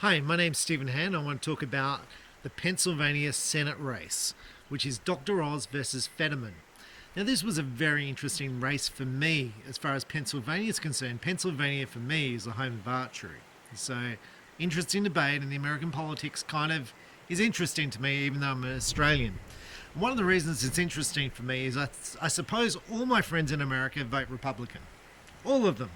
Hi, my name's Stephen Hand. I want to talk about the Pennsylvania Senate race, which is Dr. Oz versus Fetterman. Now, this was a very interesting race for me as far as Pennsylvania is concerned. Pennsylvania, for me, is the home of archery. So, interesting debate, and the American politics kind of is interesting to me, even though I'm an Australian. One of the reasons it's interesting for me is I suppose all my friends in America vote Republican. All of them.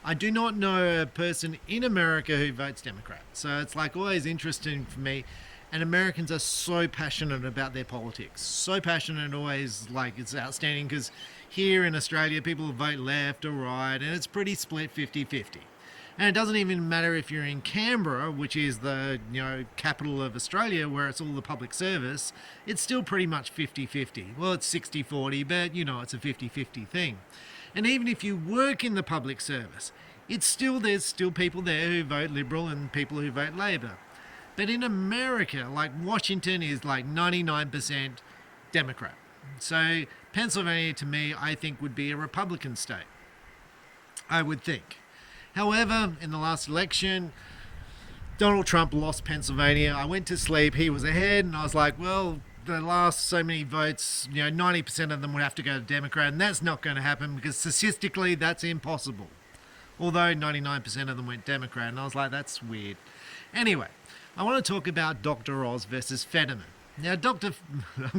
I do not know a person in America who votes Democrat. So it's like always interesting for me. And Americans are so passionate about their politics. So passionate, always like it's outstanding because here in Australia, people vote left or right, and it's pretty split 50-50. And it doesn't even matter if you're in Canberra, which is the capital of Australia, where it's all the public service, it's still pretty much 50-50. Well, it's 60-40, but it's a 50-50 thing. And even if you work in the public service, there's still people there who vote Liberal and people who vote Labor. But in America, like Washington is like 99% Democrat. So Pennsylvania, to me, I think would be a Republican state. I would think. However, in the last election, Donald Trump lost Pennsylvania. I went to sleep. He was ahead, and I was like, well, the last so many votes, 90% of them would have to go to Democrat, and that's not going to happen because statistically that's impossible. Although 99% of them went Democrat, and I was like, that's weird. Anyway, I want to talk about Dr. Oz versus Fetterman. Now, I'm going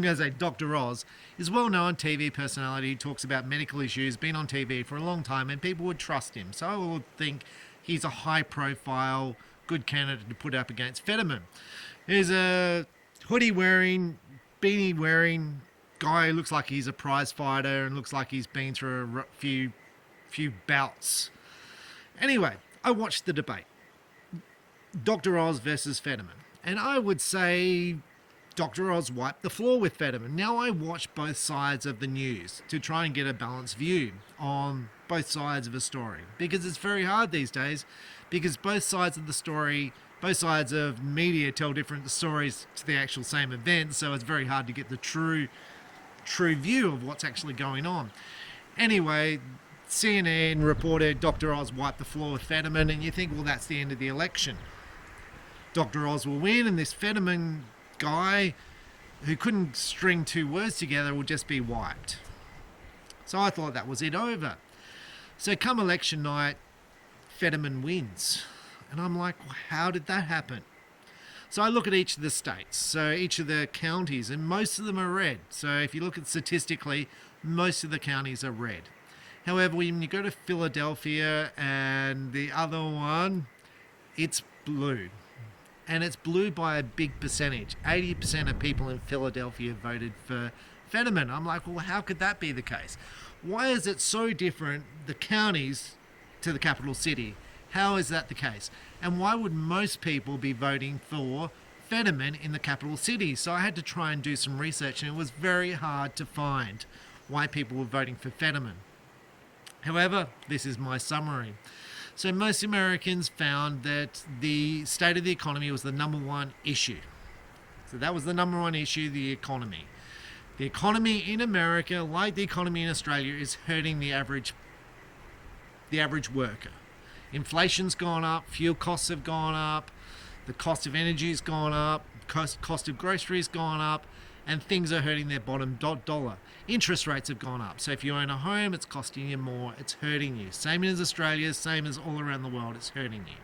to say Dr. Oz is a well-known TV personality who talks about medical issues, been on TV for a long time, and people would trust him. So I would think he's a high-profile, good candidate to put up against Fetterman. He's a hoodie-wearing, beanie-wearing guy who looks like he's a prize fighter and looks like he's been through a few bouts. Anyway, I watched the debate. Dr. Oz versus Fetterman. And I would say Dr. Oz wiped the floor with Fetterman. Now I watch both sides of the news to try and get a balanced view on both sides of a story. Because it's very hard these days, because both sides of the story, both sides of media tell different stories to the actual same event, so it's very hard to get the true view of what's actually going on. Anyway, CNN reported Dr. Oz wiped the floor with Fetterman, and you think, well, that's the end of the election. Dr. Oz will win, and this Fetterman guy who couldn't string two words together will just be wiped. So I thought that was it over. So come election night, Fetterman wins. And I'm like, well, how did that happen? So I look at each of the states, so each of the counties, and most of them are red. So if you look at statistically, most of the counties are red. However, when you go to Philadelphia and the other one, it's blue. And it's blue by a big percentage. 80% of people in Philadelphia voted for Fetterman. I'm like, well, how could that be the case? Why is it so different, the counties to the capital city? How is that the case? And why would most people be voting for Fetterman in the capital city? So I had to try and do some research, and it was very hard to find why people were voting for Fetterman. However, this is my summary. So most Americans found that the state of the economy was the number one issue. So that was the number one issue, the economy. The economy in America, like the economy in Australia, is hurting the average worker. Inflation's gone up, fuel costs have gone up, the cost of energy has gone up, cost of groceries gone up, and things are hurting their bottom dollar. Interest rates have gone up. So if you own a home, it's costing you more. It's hurting you. Same as Australia, same as all around the world, it's hurting you.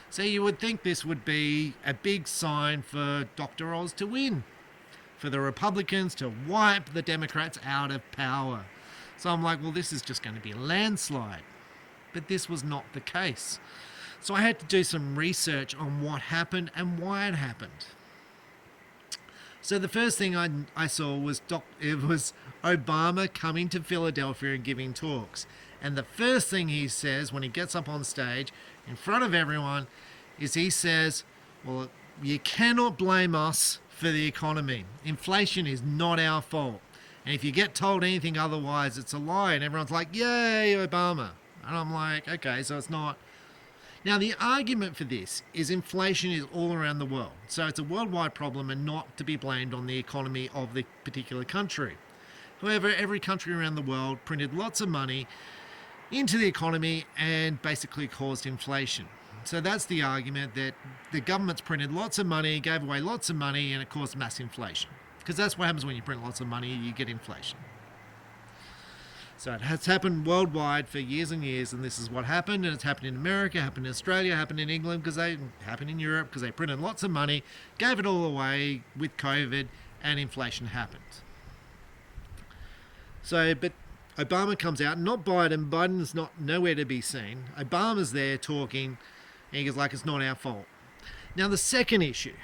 So you would think this would be a big sign for Dr. Oz to win, for the Republicans to wipe the Democrats out of power. So I'm like, well, this is just going to be a landslide. But this was not the case. So I had to do some research on what happened and why it happened. So the first thing I saw was Obama coming to Philadelphia and giving talks. And the first thing he says when he gets up on stage in front of everyone is he says, well, you cannot blame us for the economy. Inflation is not our fault. And if you get told anything otherwise, it's a lie. And everyone's like, yay, Obama. And I'm like, okay, so it's not. Now, the argument for this is inflation is all around the world. So it's a worldwide problem and not to be blamed on the economy of the particular country. However, every country around the world printed lots of money into the economy and basically caused inflation. So that's the argument, that the government's printed lots of money, gave away lots of money, and it caused mass inflation. Because that's what happens when you print lots of money, you get inflation. So it has happened worldwide for years and years, and this is what happened. And it's happened in America, happened in Australia, happened in England, happened in Europe, because they printed lots of money, gave it all away with COVID, and inflation happened. So, but Obama comes out, not Biden. Biden's not nowhere to be seen. Obama's there talking, and he goes like, it's not our fault. Now, the second issue,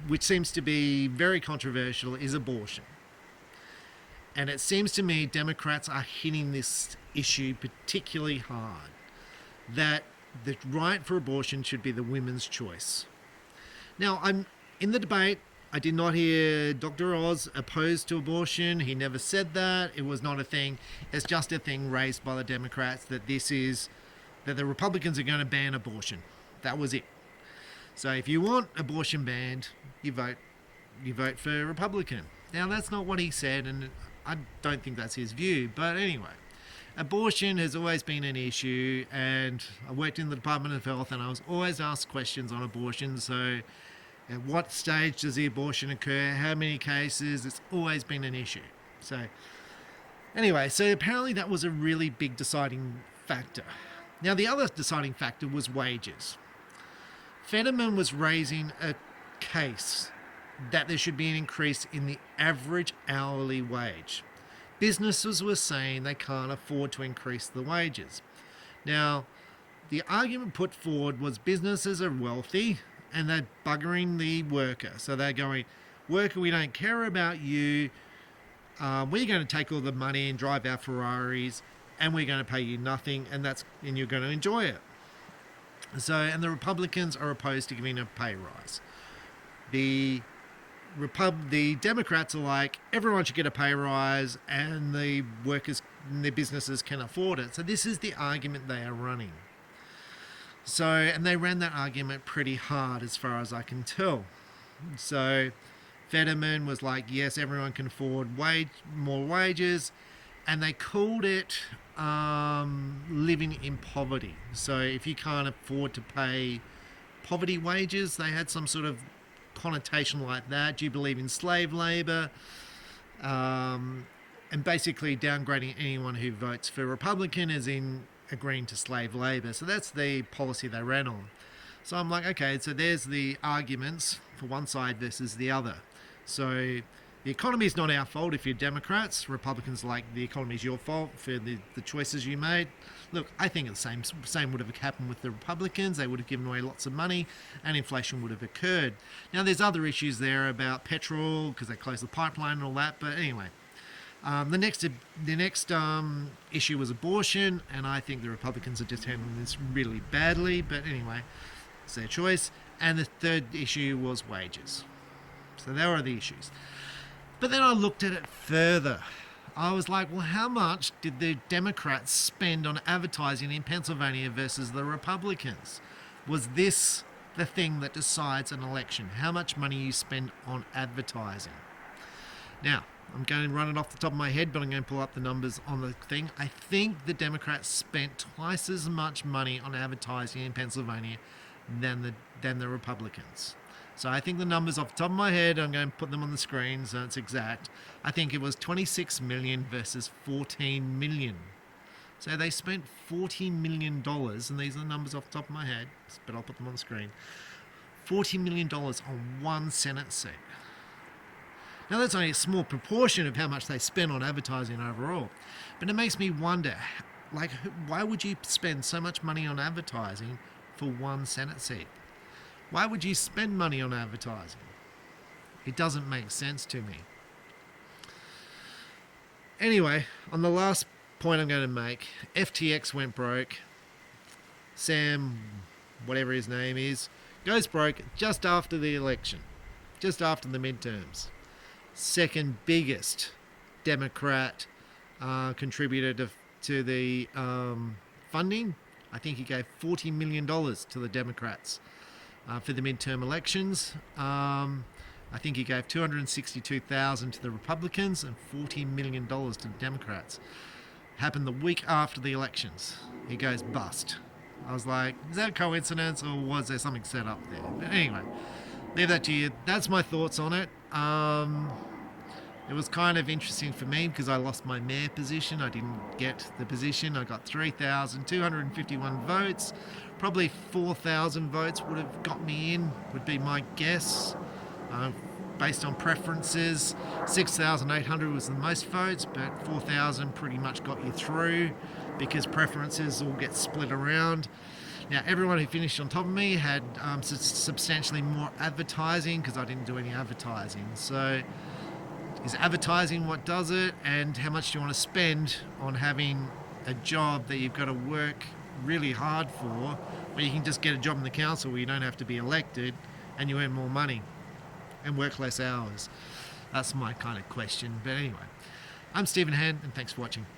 which seems to be very controversial, is abortion. And it seems to me Democrats are hitting this issue particularly hard, that the right for abortion should be the women's choice. Now, I'm in the debate, I did not hear Dr. Oz opposed to abortion. He never said that. It was not a thing. It's just a thing raised by the Democrats that that the Republicans are going to ban abortion. That was it. So if you want abortion banned, you vote for Republican. Now, that's not what he said, and I don't think that's his view. But anyway, abortion has always been an issue, and I worked in the Department of Health, and I was always asked questions on abortion. So at what stage does the abortion occur? How many cases? It's always been an issue. So anyway, so apparently that was a really big deciding factor. Now, the other deciding factor was wages. Fetterman was raising a case that there should be an increase in the average hourly wage. Businesses were saying they can't afford to increase the wages. Now, the argument put forward was businesses are wealthy and they're buggering the worker. So they're going, worker, we don't care about you. We're going to take all the money and drive our Ferraris, and we're going to pay you nothing, and you're going to enjoy it. So, and the Republicans are opposed to giving a pay rise. The Democrats are like, everyone should get a pay rise, and the workers and their businesses can afford it. So this is the argument they are running. So, and they ran that argument pretty hard as far as I can tell. So Fetterman was like, yes, everyone can afford more wages, and they called it living in poverty. So if you can't afford to pay poverty wages, they had some sort of connotation like that. Do you believe in slave labor? And basically downgrading anyone who votes for Republican as in agreeing to slave labor. So that's the policy they ran on. So I'm like, okay, so there's the arguments for one side versus the other. So the economy is not our fault if you're Democrats. Republicans are like, the economy is your fault for the choices you made. Look, I think the same would have happened with the Republicans. They would have given away lots of money and inflation would have occurred. Now, there's other issues there about petrol because they closed the pipeline and all that. But anyway, the next issue was abortion, and I think the Republicans are just handling this really badly. But anyway, it's their choice. And the third issue was wages. So there are the issues. But then I looked at it further. I was like, well, how much did the Democrats spend on advertising in Pennsylvania versus the Republicans? Was this the thing that decides an election? How much money you spend on advertising? Now, I'm going to run it off the top of my head, but I'm going to pull up the numbers on the thing. I think the Democrats spent twice as much money on advertising in Pennsylvania than the Republicans. So I think the numbers off the top of my head, I'm going to put them on the screen so it's exact. I think it was 26 million versus 14 million. So they spent $40 million, and these are the numbers off the top of my head, but I'll put them on the screen. $40 million on one Senate seat. Now that's only a small proportion of how much they spend on advertising overall. But it makes me wonder, like, why would you spend so much money on advertising for one Senate seat? Why would you spend money on advertising? It doesn't make sense to me. Anyway, on the last point I'm going to make, FTX went broke. Sam, whatever his name is, goes broke just after the election, just after the midterms. Second biggest Democrat contributor to the funding. I think he gave $40 million to the Democrats for the midterm elections. I think he gave $262,000 to the Republicans and $40 million to the Democrats. Happened the week after the elections. He goes bust. I was like, is that a coincidence or was there something set up there? But anyway, leave that to you. That's my thoughts on it. It was kind of interesting for me because I lost my mayor position. I didn't get the position. I got 3,251 votes. Probably 4,000 votes would have got me in, would be my guess. Based on preferences, 6,800 was the most votes, but 4,000 pretty much got you through because preferences all get split around. Now, everyone who finished on top of me had substantially more advertising because I didn't do any advertising. So, is advertising what does it, and how much do you want to spend on having a job that you've got to work really hard for, where you can just get a job in the council where you don't have to be elected and you earn more money and work less hours? That's my kind of question. But anyway, I'm Stephen Hand, and thanks for watching. Bye.